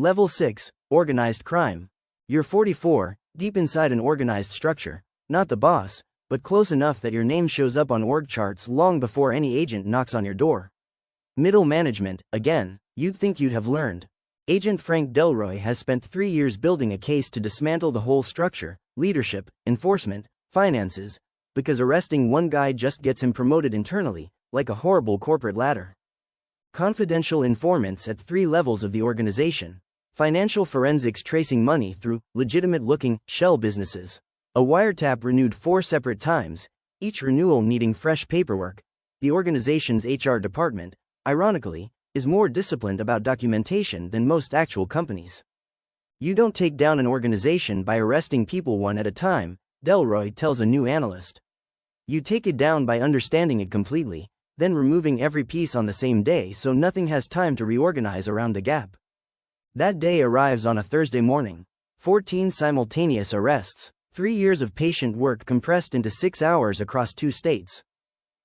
Level 6, Organized Crime. You're 44, deep inside an organized structure, not the boss, but close enough that your name shows up on org charts long before any agent knocks on your door. Middle management, again, you'd think you'd have learned. Agent Frank Delroy has spent 3 years building a case to dismantle the whole structure, leadership, enforcement, finances, because arresting one guy just gets him promoted internally, like a horrible corporate ladder. Confidential informants at 3 levels of the organization. Financial forensics tracing money through legitimate-looking shell businesses. A wiretap renewed 4 separate times, each renewal needing fresh paperwork. The organization's HR department, ironically, is more disciplined about documentation than most actual companies. You don't take down an organization by arresting people one at a time, Delroy tells a new analyst. You take it down by understanding it completely, then removing every piece on the same day so nothing has time to reorganize around the gap. That day arrives on a Thursday morning. 14 simultaneous arrests, 3 years of patient work compressed into 6 hours across 2 states.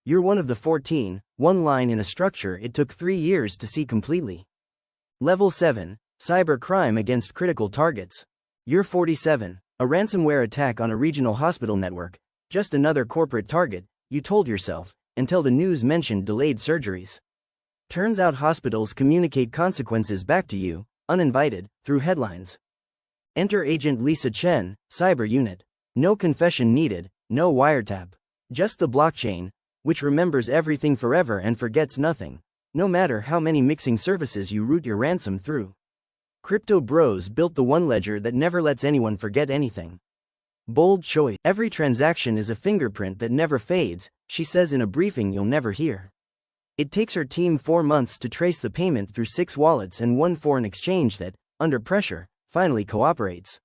You're one of the 14, one line in a structure it took 3 years to see completely. Level 7, Cyber Crime Against Critical Targets. You're 47, a ransomware attack on a regional hospital network, just another corporate target, you told yourself, until the news mentioned delayed surgeries. Turns out hospitals communicate consequences back to you, uninvited, through headlines. Enter Agent Lisa Chen, Cyber Unit. No confession needed, no wiretap. Just the blockchain, which remembers everything forever and forgets nothing, no matter how many mixing services you route your ransom through. Crypto Bros built the one ledger that never lets anyone forget anything. Bold choice. Every transaction is a fingerprint that never fades, she says in a briefing you'll never hear. It takes her team 4 months to trace the payment through 6 wallets and 1 foreign exchange that, under pressure, finally cooperates.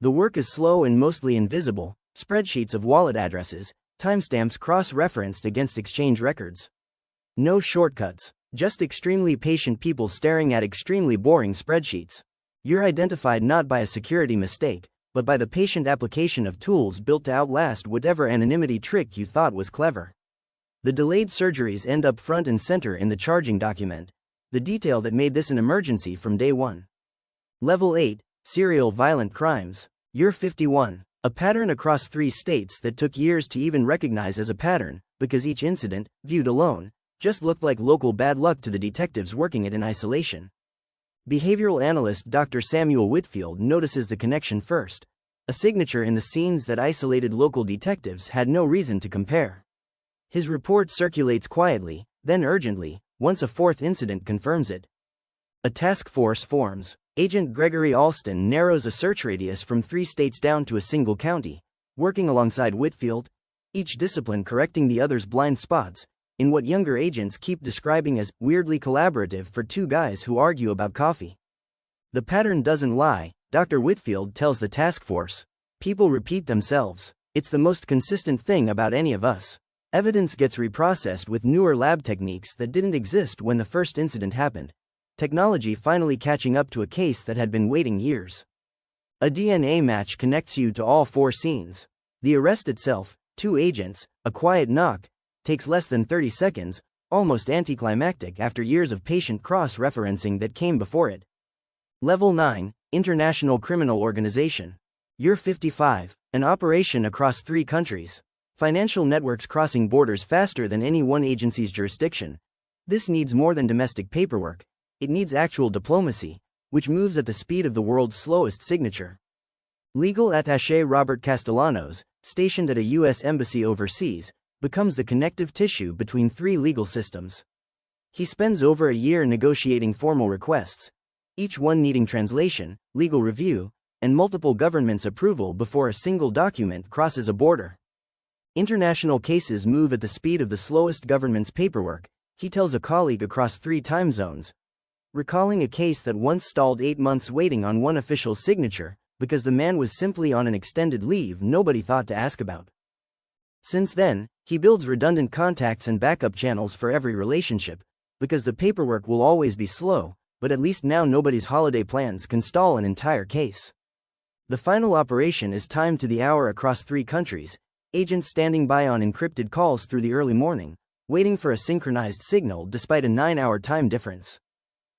The work is slow and mostly invisible, spreadsheets of wallet addresses, timestamps cross-referenced against exchange records. No shortcuts, just extremely patient people staring at extremely boring spreadsheets. You're identified not by a security mistake, but by the patient application of tools built to outlast whatever anonymity trick you thought was clever. The delayed surgeries end up front and center in the charging document, the detail that made this an emergency from day one. Level 8, Serial Violent Crimes. You're 51. A pattern across 3 states that took years to even recognize as a pattern, because each incident, viewed alone, just looked like local bad luck to the detectives working it in isolation. Behavioral analyst Dr. Samuel Whitfield notices the connection first, a signature in the scenes that isolated local detectives had no reason to compare. His report circulates quietly, then urgently, once a 4th incident confirms it. A task force forms. Agent Gregory Alston narrows a search radius from 3 states down to a single county, working alongside Whitfield, each discipline correcting the other's blind spots, in what younger agents keep describing as weirdly collaborative for 2 guys who argue about coffee. The pattern doesn't lie, Dr. Whitfield tells the task force. People repeat themselves. It's the most consistent thing about any of us. Evidence gets reprocessed with newer lab techniques that didn't exist when the first incident happened. Technology finally catching up to a case that had been waiting years. A DNA match connects you to all 4 scenes. The arrest itself, 2 agents, a quiet knock, takes less than 30 seconds, almost anticlimactic after years of patient cross-referencing that came before it. Level 9, International Criminal Organization. You're 55, an operation across 3 countries. Financial networks crossing borders faster than any one agency's jurisdiction. This needs more than domestic paperwork. It needs actual diplomacy, which moves at the speed of the world's slowest signature. Legal attaché Robert Castellanos, stationed at a U.S. embassy overseas, becomes the connective tissue between 3 legal systems. He spends over a year negotiating formal requests, each one needing translation, legal review, and multiple governments' approval before a single document crosses a border. International cases move at the speed of the slowest government's paperwork, he tells a colleague across 3 time zones, recalling a case that once stalled 8 months waiting on one official's signature, because the man was simply on an extended leave nobody thought to ask about. Since then, he builds redundant contacts and backup channels for every relationship, because the paperwork will always be slow, but at least now nobody's holiday plans can stall an entire case. The final operation is timed to the hour across 3 countries, agents standing by on encrypted calls through the early morning, waiting for a synchronized signal despite a 9-hour time difference.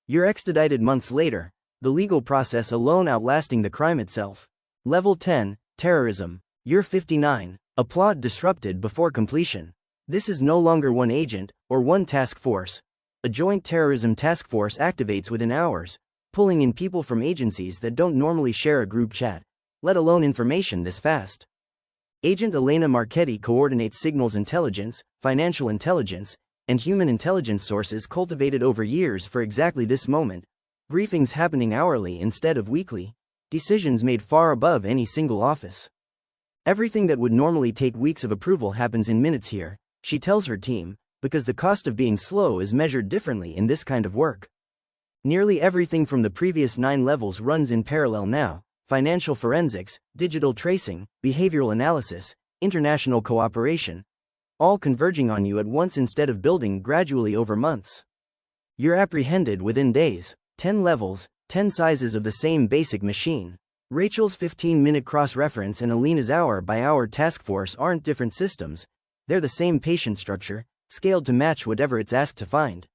You're extradited months later, the legal process alone outlasting the crime itself. Level 10, Terrorism. Year 59, a plot disrupted before completion. This is no longer one agent, or one task force. A joint terrorism task force activates within hours, pulling in people from agencies that don't normally share a group chat, let alone information this fast. Agent Elena Marchetti coordinates signals intelligence, financial intelligence, and human intelligence sources cultivated over years for exactly this moment. Briefings happening hourly instead of weekly. Decisions made far above any single office. Everything that would normally take weeks of approval happens in minutes here, she tells her team, because the cost of being slow is measured differently in this kind of work. Nearly everything from the previous 9 levels runs in parallel now: financial forensics, digital tracing, behavioral analysis, international cooperation, all converging on you at once instead of building gradually over months. You're apprehended within days. 10 levels, 10 sizes of the same basic machine. Rachel's 15-minute cross-reference and Alina's hour-by-hour task force aren't different systems, they're the same patient structure, scaled to match whatever it's asked to find.